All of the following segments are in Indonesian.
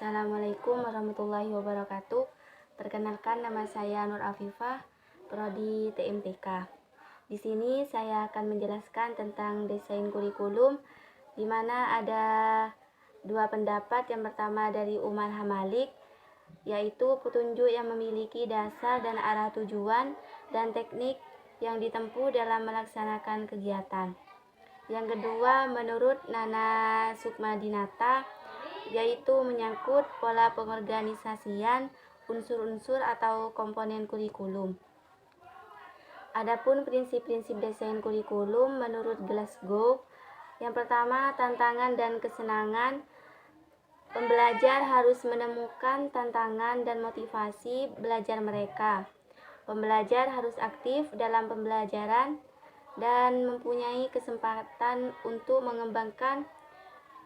Assalamualaikum warahmatullahi wabarakatuh. Perkenalkan, nama saya Nur Afifah, prodi TMTK. Di sini saya akan menjelaskan tentang desain kurikulum, di mana ada dua pendapat. Yang pertama dari Umar Hamalik, yaitu petunjuk yang memiliki dasar dan arah tujuan dan teknik yang ditempuh dalam melaksanakan kegiatan. Yang kedua menurut Nana Sukmadinata, yaitu menyangkut pola pengorganisasian unsur-unsur atau komponen kurikulum. Adapun prinsip-prinsip desain kurikulum menurut Glasgow, yang pertama tantangan dan kesenangan. Pembelajar harus menemukan tantangan dan motivasi belajar mereka. Pembelajar harus aktif dalam pembelajaran dan mempunyai kesempatan untuk mengembangkan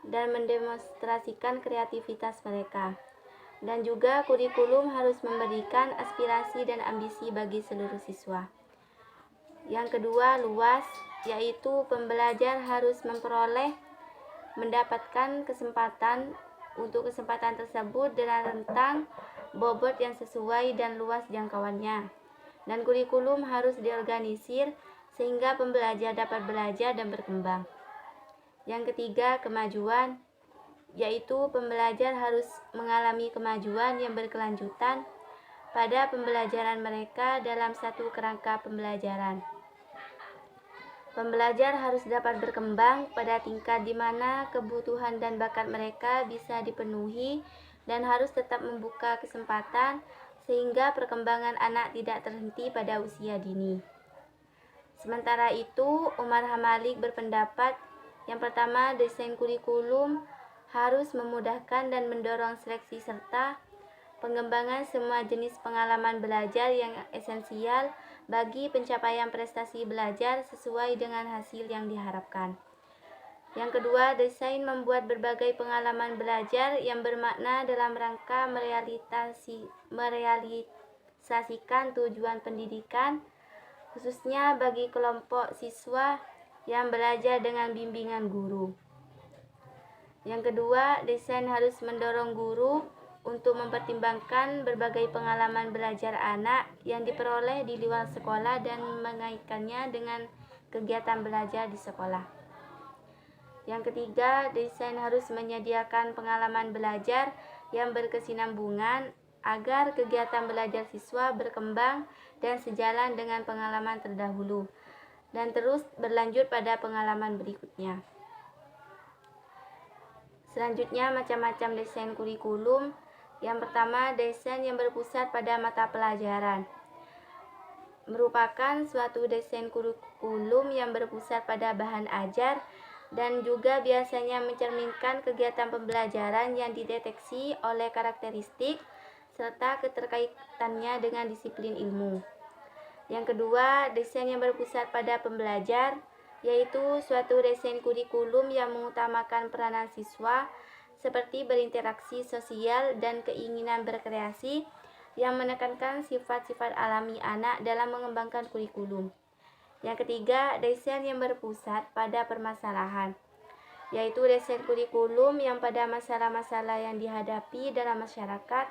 dan mendemonstrasikan kreativitas mereka. Dan juga kurikulum harus memberikan aspirasi dan ambisi bagi seluruh siswa. Yang kedua, luas, yaitu pembelajar harus mendapatkan kesempatan. Untuk kesempatan tersebut dengan rentang bobot yang sesuai dan luas jangkauannya. Dan kurikulum harus diorganisir sehingga pembelajar dapat belajar dan berkembang. Yang ketiga, kemajuan, yaitu pembelajar harus mengalami kemajuan yang berkelanjutan pada pembelajaran mereka dalam satu kerangka pembelajaran. Pembelajar harus dapat berkembang pada tingkat di mana kebutuhan dan bakat mereka bisa dipenuhi dan harus tetap membuka kesempatan sehingga perkembangan anak tidak terhenti pada usia dini. Sementara itu, Umar Hamalik berpendapat, yang pertama, desain kurikulum harus memudahkan dan mendorong seleksi serta pengembangan semua jenis pengalaman belajar yang esensial bagi pencapaian prestasi belajar sesuai dengan hasil yang diharapkan. Yang kedua, desain membuat berbagai pengalaman belajar yang bermakna dalam rangka merealisasikan tujuan pendidikan, khususnya bagi kelompok siswa yang belajar dengan bimbingan guru. Yang kedua, desain harus mendorong guru untuk mempertimbangkan berbagai pengalaman belajar anak yang diperoleh di luar sekolah dan mengaitkannya dengan kegiatan belajar di sekolah. Yang ketiga, desain harus menyediakan pengalaman belajar yang berkesinambungan agar kegiatan belajar siswa berkembang dan sejalan dengan pengalaman terdahulu dan terus berlanjut pada pengalaman berikutnya. Selanjutnya, macam-macam desain kurikulum. Yang pertama, desain yang berpusat pada mata pelajaran. Merupakan suatu desain kurikulum yang berpusat pada bahan ajar dan juga biasanya mencerminkan kegiatan pembelajaran yang dideteksi oleh karakteristik serta keterkaitannya dengan disiplin ilmu. Yang kedua, desain yang berpusat pada pembelajar, yaitu suatu desain kurikulum yang mengutamakan peranan siswa seperti berinteraksi sosial dan keinginan berkreasi yang menekankan sifat-sifat alami anak dalam mengembangkan kurikulum. Yang ketiga, desain yang berpusat pada permasalahan, yaitu desain kurikulum yang pada masalah-masalah yang dihadapi dalam masyarakat,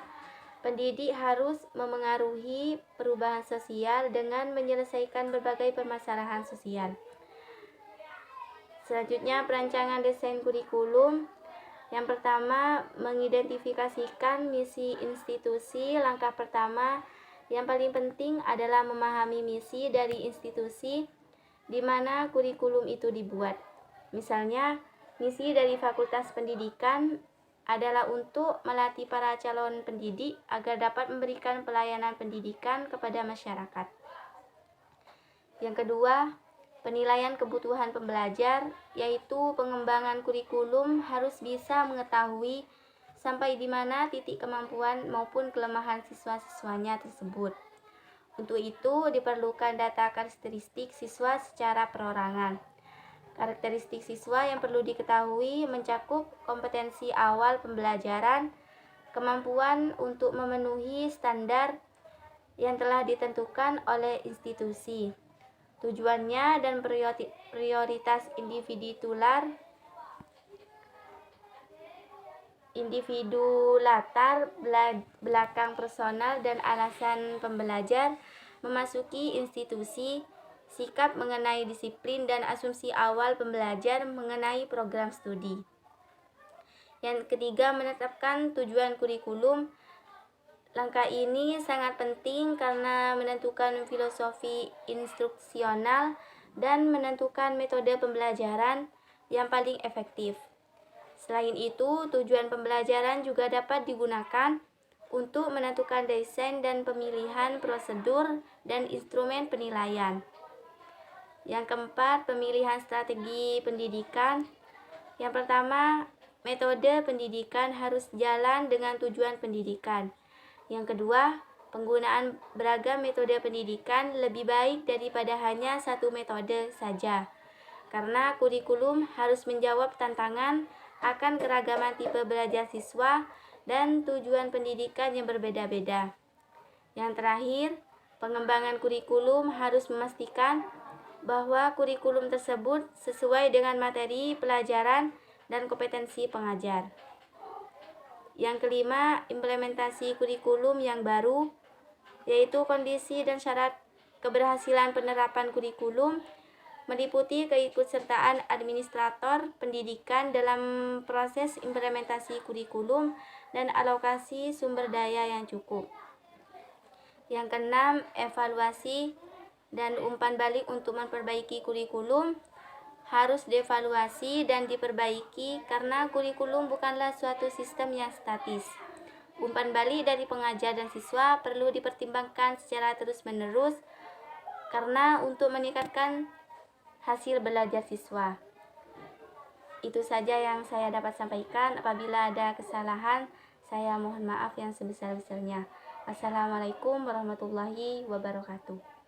pendidik harus memengaruhi perubahan sosial dengan menyelesaikan berbagai permasalahan sosial. Selanjutnya, perancangan desain kurikulum. Yang pertama, mengidentifikasikan misi institusi. Langkah pertama yang paling penting adalah memahami misi dari institusi di mana kurikulum itu dibuat. Misalnya, misi dari Fakultas Pendidikan adalah untuk melatih para calon pendidik agar dapat memberikan pelayanan pendidikan kepada masyarakat. Yang kedua, penilaian kebutuhan pembelajar, yaitu pengembangan kurikulum harus bisa mengetahui sampai di mana titik kemampuan maupun kelemahan siswa-siswanya tersebut. Untuk itu diperlukan data karakteristik siswa secara perorangan. Karakteristik siswa yang perlu diketahui mencakup kompetensi awal pembelajaran, kemampuan untuk memenuhi standar yang telah ditentukan oleh institusi, tujuannya dan prioritas individu individu, latar belakang personal dan alasan pembelajar memasuki institusi, sikap mengenai disiplin dan asumsi awal pembelajar mengenai program studi. Yang ketiga, menetapkan tujuan kurikulum. Langkah ini sangat penting karena menentukan filosofi instruksional dan menentukan metode pembelajaran yang paling efektif. Selain itu, tujuan pembelajaran juga dapat digunakan untuk menentukan desain dan pemilihan prosedur dan instrumen penilaian. Yang keempat, pemilihan strategi pendidikan. Yang pertama, metode pendidikan harus jalan dengan tujuan pendidikan. Yang kedua, penggunaan beragam metode pendidikan lebih baik daripada hanya satu metode saja, karena kurikulum harus menjawab tantangan akan keragaman tipe belajar siswa dan tujuan pendidikan yang berbeda-beda. Yang terakhir, pengembangan kurikulum harus memastikan bahwa kurikulum tersebut sesuai dengan materi pelajaran dan kompetensi pengajar. Yang kelima, implementasi kurikulum yang baru, yaitu kondisi dan syarat keberhasilan penerapan kurikulum, meliputi keikutsertaan administrator pendidikan dalam proses implementasi kurikulum dan alokasi sumber daya yang cukup. Yang keenam, evaluasi dan umpan balik untuk memperbaiki kurikulum harus dievaluasi dan diperbaiki karena kurikulum bukanlah suatu sistem yang statis. Umpan balik dari pengajar dan siswa perlu dipertimbangkan secara terus-menerus karena untuk meningkatkan hasil belajar siswa. Itu saja yang saya dapat sampaikan. Apabila ada kesalahan, saya mohon maaf yang sebesar-besarnya. Wassalamualaikum warahmatullahi wabarakatuh.